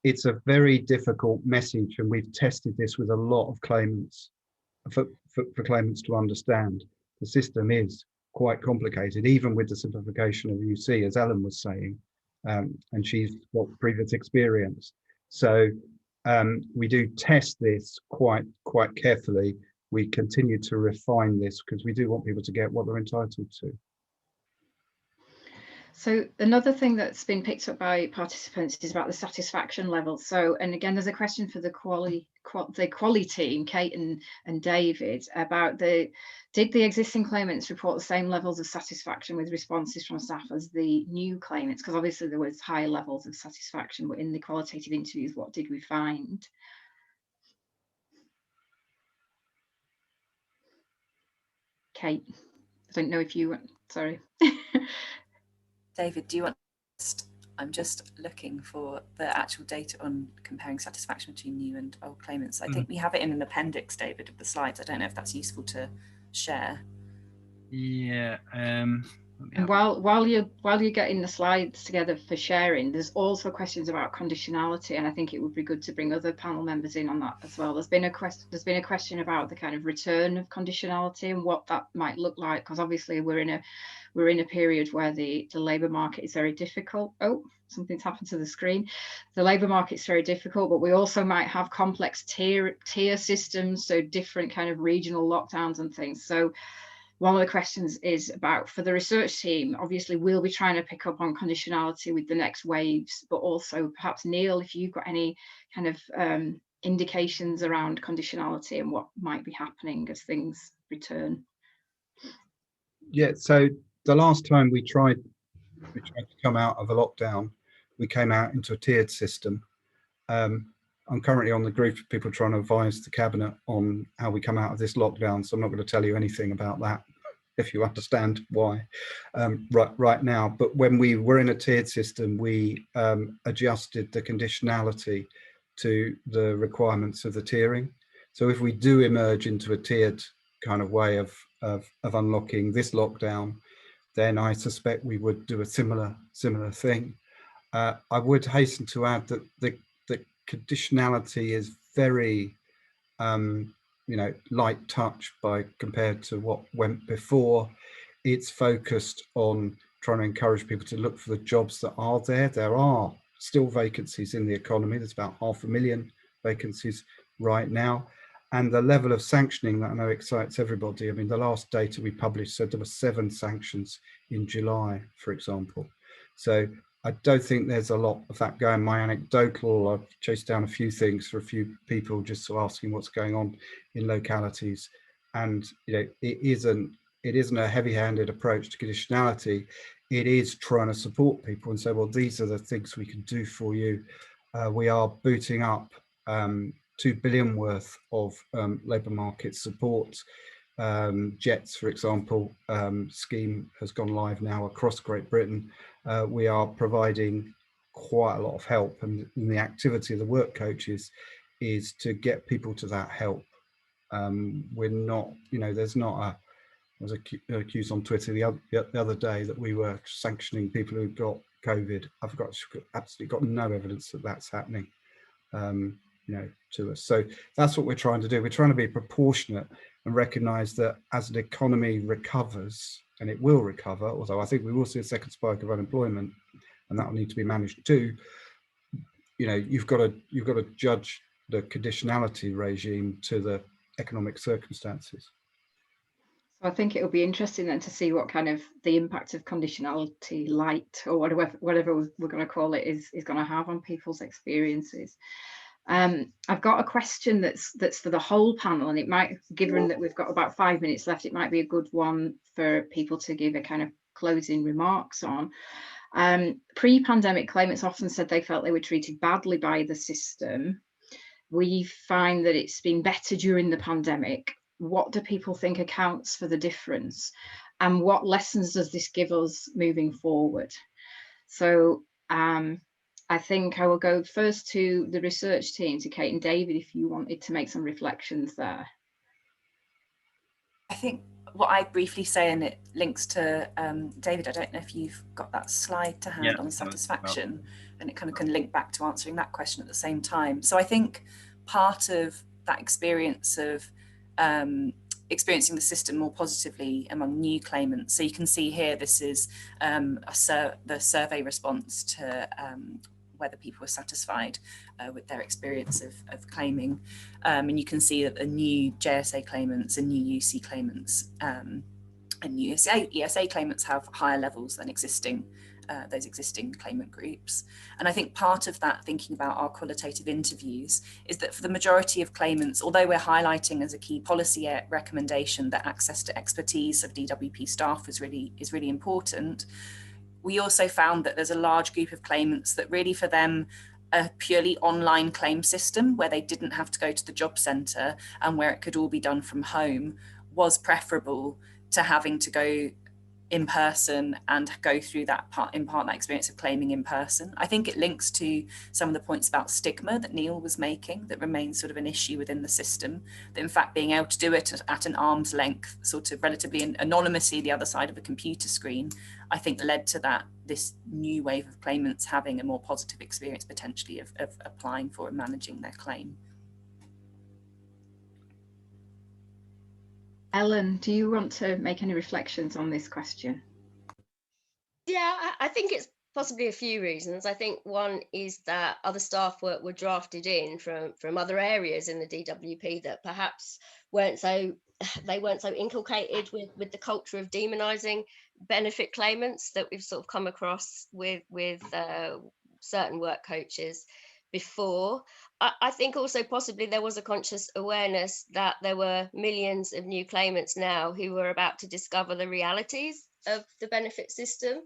It's a very difficult message, and we've tested this with a lot of claimants for claimants to understand. The system is quite complicated, even with the simplification of UC, as Ellen was saying, and she's got previous experience. So we do test this quite carefully. We continue to refine this because we do want people to get what they're entitled to.
So another thing that's been picked up by participants is about the satisfaction level. So, and again, there's a question for the quality team, Kate and David, about did the existing claimants report the same levels of satisfaction with responses from staff as the new claimants? Because obviously there was higher levels of satisfaction, but in the qualitative interviews, what did we find? Kate, I don't know if you, sorry.
David, do you want? I'm just looking for the actual data on comparing satisfaction between new and old claimants. I think we have it in an appendix, David, of the slides. I don't know if that's useful to share.
Yeah,
And while you're getting the slides together for sharing, there's also questions about conditionality, and I think it would be good to bring other panel members in on that as well. There's been a question about the kind of return of conditionality and what that might look like, because obviously we're in a period where the labour market is very difficult. Oh, something's happened to the screen. The labour market's very difficult, but we also might have complex tier systems, so different kind of regional lockdowns and things. So one of the questions is about, for the research team, obviously we'll be trying to pick up on conditionality with the next waves, but also perhaps Neil, if you've got any kind of indications around conditionality and what might be happening as things return.
Yeah, so the last time we tried to come out of a lockdown, we came out into a tiered system. I'm currently on the group of people trying to advise the cabinet on how we come out of this lockdown, so I'm not going to tell you anything about that, if you understand why right now. But when we were in a tiered system, we adjusted the conditionality to the requirements of the tiering. So if we do emerge into a tiered kind of way of unlocking this lockdown, then I suspect we would do a similar thing. I would hasten to add that the conditionality is very light touch compared to what went before. It's focused on trying to encourage people to look for the jobs that are there. There are still vacancies in the economy. There's about 500,000 vacancies right now, and the level of sanctioning that I know excites everybody. I mean, the last data we published said there were 7 sanctions in July, for example. So I don't think there's a lot of that going. My anecdotal, I've chased down a few things for a few people just to asking what's going on in localities, and it isn't a heavy-handed approach to conditionality. It is trying to support people and say, well, these are the things we can do for you. We are booting up 2 billion worth of labour market support. JETS, for example, scheme has gone live now across Great Britain. We are providing quite a lot of help, and the activity of the work coaches is to get people to that help. We're not, there's not a, I was accused on Twitter the other day that we were sanctioning people who got COVID. I've absolutely got no evidence that that's happening, to us. So that's what we're trying to do. We're trying to be proportionate and recognise that as an economy recovers, and it will recover, although I think we will see a second spike of unemployment, and that will need to be managed too. You've got to judge the conditionality regime to the economic circumstances.
So I think it'll be interesting then to see what kind of the impact of conditionality light, or whatever we're going to call it, is going to have on people's experiences. I've got a question that's for the whole panel, and it might, given that we've got about 5 minutes left, it might be a good one for people to give a kind of closing remarks on. Pre-pandemic, claimants often said they felt they were treated badly by the system. We find that it's been better during the pandemic. What do people think accounts for the difference, and what lessons does this give us moving forward? So I think I will go first to the research team, to Kate and David, if you wanted to make some reflections there.
I think what I briefly say, and it links to David, I don't know if you've got that slide to hand on satisfaction, and it kind of can link back to answering that question at the same time. So I think part of that experience of experiencing the system more positively among new claimants. So you can see here, this is the survey response to whether people were satisfied with their experience of claiming. And you can see that the new JSA claimants and new UC claimants and new ESA claimants have higher levels than those existing claimant groups. And I think part of that, thinking about our qualitative interviews, is that for the majority of claimants, although we're highlighting as a key policy recommendation that access to expertise of DWP staff is really important, we also found that there's a large group of claimants that really, for them, a purely online claim system where they didn't have to go to the job centre and where it could all be done from home was preferable to having to go in person and go through that impart that experience of claiming in person. I think it links to some of the points about stigma that Neil was making, that remains sort of an issue within the system, that in fact being able to do it at an arm's length, sort of relatively anonymously the other side of a computer screen, I think led to this new wave of claimants having a more positive experience potentially of applying for and managing their claim.
Ellen, do you want to make any reflections on this question?
Yeah, I think it's possibly a few reasons. I think one is that other staff were drafted in from other areas in the DWP that perhaps weren't so inculcated with the culture of demonising benefit claimants that we've sort of come across with certain work coaches before. I think also possibly there was a conscious awareness that there were millions of new claimants now who were about to discover the realities of the benefit system.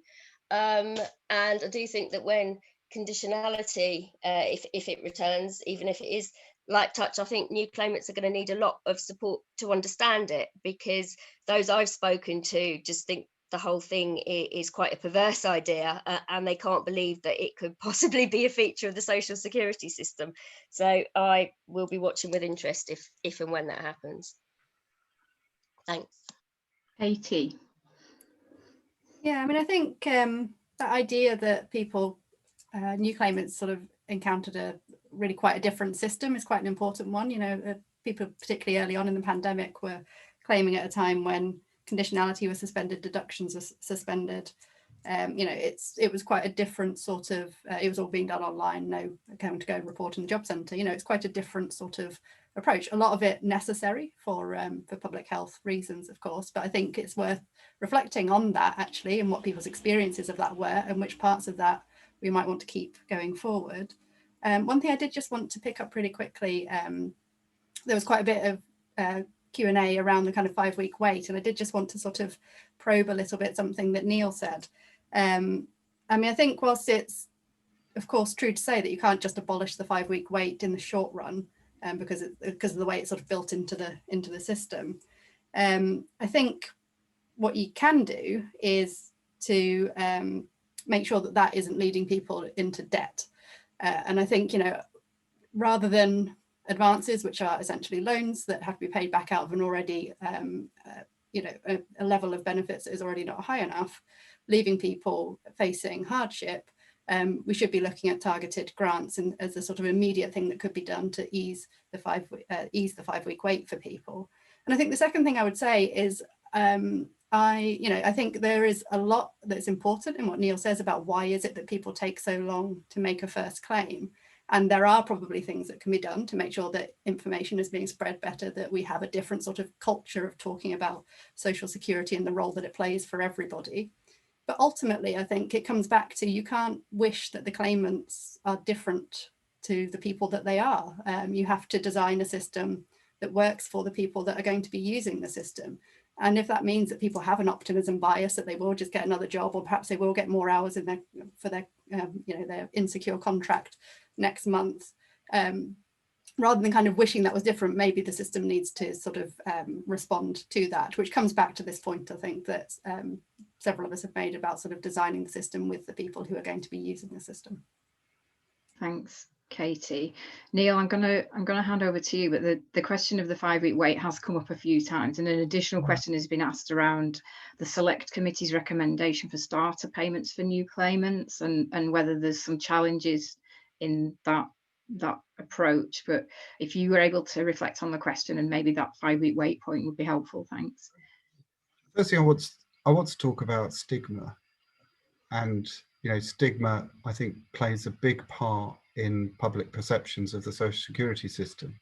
And I do think that when conditionality, if it returns, even if it is light touch, I think new claimants are going to need a lot of support to understand it, because those I've spoken to just think the whole thing is quite a perverse idea, and they can't believe that it could possibly be a feature of the social security system. So I will be watching with interest if and when that happens. Thanks.
Katie.
Yeah, I mean, I think that idea that people, new claimants sort of encountered quite a different system is quite an important one. You know, people particularly early on in the pandemic were claiming at a time when conditionality was suspended, deductions were suspended. You know, it was quite a different sort of, it was all being done online, no having to go and report in the job centre. You know, it's quite a different sort of approach. A lot of it necessary for public health reasons, of course, but I think it's worth reflecting on that actually, and what people's experiences of that were, and which parts of that we might want to keep going forward. One thing I did just want to pick up really quickly, there was quite a bit of Q&A around the kind of 5-week wait, and I did just want to sort of probe a little bit something that Neil said. I mean, I think whilst it's of course true to say that you can't just abolish the 5-week wait in the short run, because of the way it's sort of built into the system, I think what you can do is to make sure that that isn't leading people into debt. And I think, you know, rather than advances, which are essentially loans that have to be paid back out of an already, you know, a level of benefits that is already not high enough, leaving people facing hardship, we should be looking at targeted grants and as a sort of immediate thing that could be done to ease the 5-week wait for people. And I think the second thing I would say is, I think there is a lot that's important in what Neil says about why is it that people take so long to make a first claim. And there are probably things that can be done to make sure that information is being spread better, that we have a different sort of culture of talking about social security and the role that it plays for everybody. But ultimately, I think it comes back to, you can't wish that the claimants are different to the people that they are. You have to design a system that works for the people that are going to be using the system. And if that means that people have an optimism bias that they will just get another job, or perhaps they will get more hours in for their their insecure contract next month, rather than kind of wishing that was different, maybe the system needs to sort of respond to that, which comes back to this point, I think, that several of us have made about sort of designing the system with the people who are going to be using the system.
Thanks, Katie. Neil, I'm gonna hand over to you, but the question of the 5-week wait has come up a few times, and an additional question has been asked around the select committee's recommendation for starter payments for new claimants, and whether there's some challenges in that approach. But if you were able to reflect on the question, and maybe that 5-week wait point would be helpful. Thanks.
First thing I want to talk about stigma, and stigma, I think, plays a big part in public perceptions of the social security system.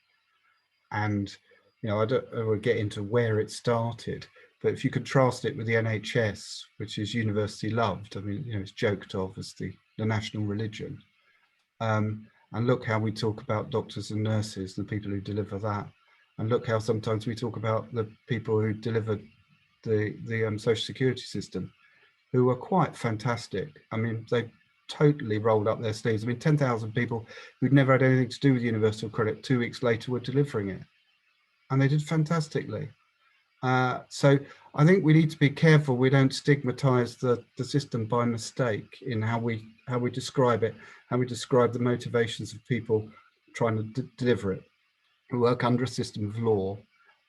And I don't want to get into where it started, but if you contrast it with the NHS, which is universally loved, I mean, it's joked of as the national religion. And look how we talk about doctors and nurses, the people who deliver that, and look how sometimes we talk about the people who deliver the social security system, who are quite fantastic. I mean, they totally rolled up their sleeves. I mean, 10,000 people who'd never had anything to do with universal credit 2 weeks later were delivering it, and they did fantastically. So I think we need to be careful we don't stigmatise the system by mistake in how we describe it, how we describe the motivations of people trying to deliver it. We work under a system of law,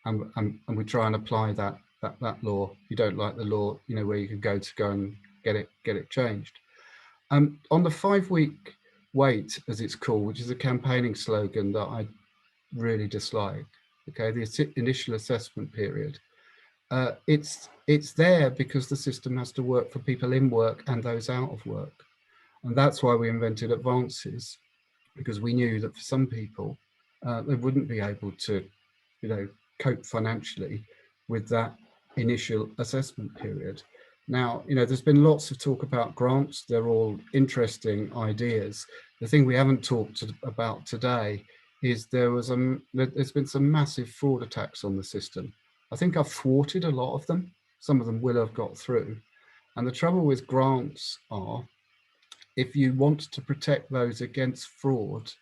and we try and apply that law. If you don't like the law, you know where you can go and get it changed. On the 5-week wait, as it's called, which is a campaigning slogan that I really dislike. Okay, the initial assessment period. It's there because the system has to work for people in work and those out of work, and that's why we invented advances, because we knew that for some people they wouldn't be able to, you know, cope financially with that initial assessment period. Now, you know, there's been lots of talk about grants. They're all interesting ideas. The thing we haven't talked about today is there's been some massive fraud attacks on the system. I think I've thwarted a lot of them. Some of them will have got through. And the trouble with grants are, if you want to protect those against fraud,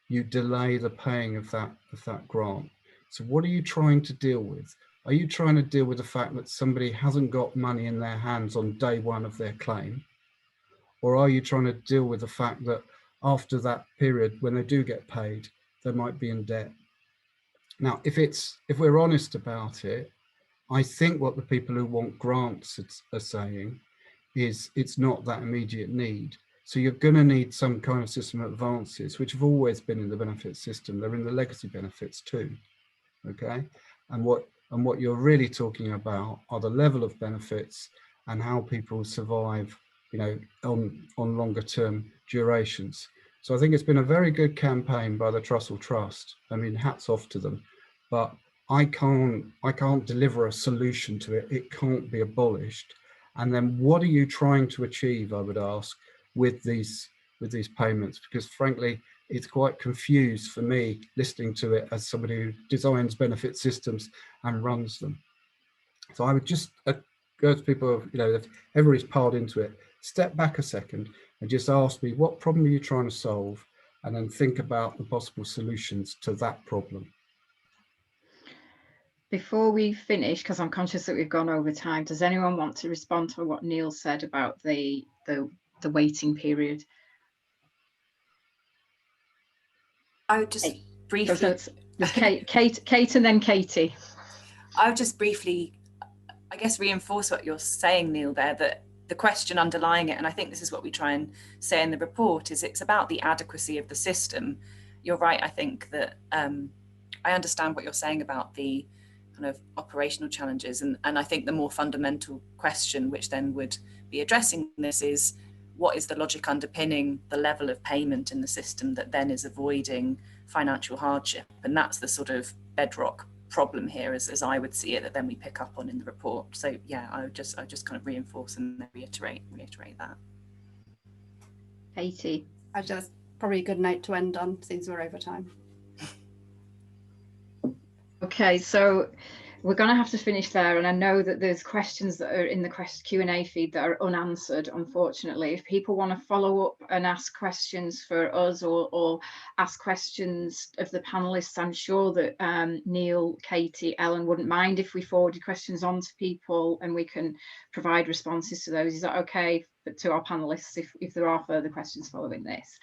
you delay the paying of that grant. So what are you trying to deal with? Are you trying to deal with the fact that somebody hasn't got money in their hands on day one of their claim? Or are you trying to deal with the fact that after that period, when they do get paid, they might be in debt? Now, if we're honest about it, I think what the people who want grants are saying is it's not that immediate need. So you're going to need some kind of system of advances, which have always been in the benefits system. They're in the legacy benefits too. Okay, and what you're really talking about are the level of benefits and how people survive, you know, on longer term durations. So I think it's been a very good campaign by the Trussell Trust. I mean, hats off to them, but I can't deliver a solution to it. It can't be abolished. And then what are you trying to achieve, I would ask, with these payments? Because frankly, it's quite confused for me listening to it as somebody who designs benefit systems and runs them. So I would just urge people, you know, if everybody's piled into it, step back a second and just ask me, what problem are you trying to solve? And then think about the possible solutions to that problem.
Before we finish, because I'm conscious that we've gone over time, does anyone want to respond to what Neil said about the waiting period?
I would just briefly.
So there's Kate, and then Katie.
I would just briefly, I guess, reinforce what you're saying, Neil, there, that the question underlying it, and I think this is what we try and say in the report, is it's about the adequacy of the system. You're right, I think that I understand what you're saying about the kind of operational challenges, and I think the more fundamental question, which then would be addressing this, is what is the logic underpinning the level of payment in the system that then is avoiding financial hardship? And that's the sort of bedrock problem here, as I would see it, that then we pick up on in the report. So yeah, I would just kind of reinforce and reiterate that.
Katie.
I just probably a good note to end on, since we're over time.
Okay, so we're going to have to finish there, and I know that there's questions that are in the Q&A feed that are unanswered, unfortunately. If people want to follow up and ask questions for us or ask questions of the panelists, I'm sure that Neil, Katie, Ellen wouldn't mind if we forwarded questions on to people and we can provide responses to those. Is that okay to our panelists if there are further questions following this?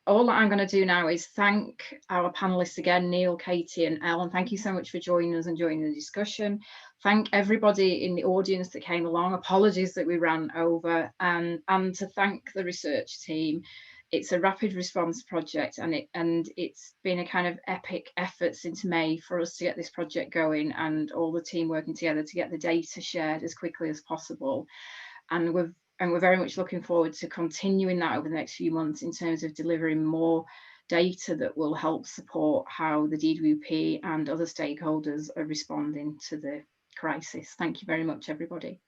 All that I'm going to do now is thank our panelists again, Neil, Katie and Ellen. Thank you so much for joining us and joining the discussion. Thank everybody in the audience that came along. Apologies that we ran over, and to thank the research team. It's a rapid response project, and it's been a kind of epic effort since May for us to get this project going, and all the team working together to get the data shared as quickly as possible. And we're very much looking forward to continuing that over the next few months in terms of delivering more data that will help support how the DWP and other stakeholders are responding to the crisis. Thank you very much, everybody.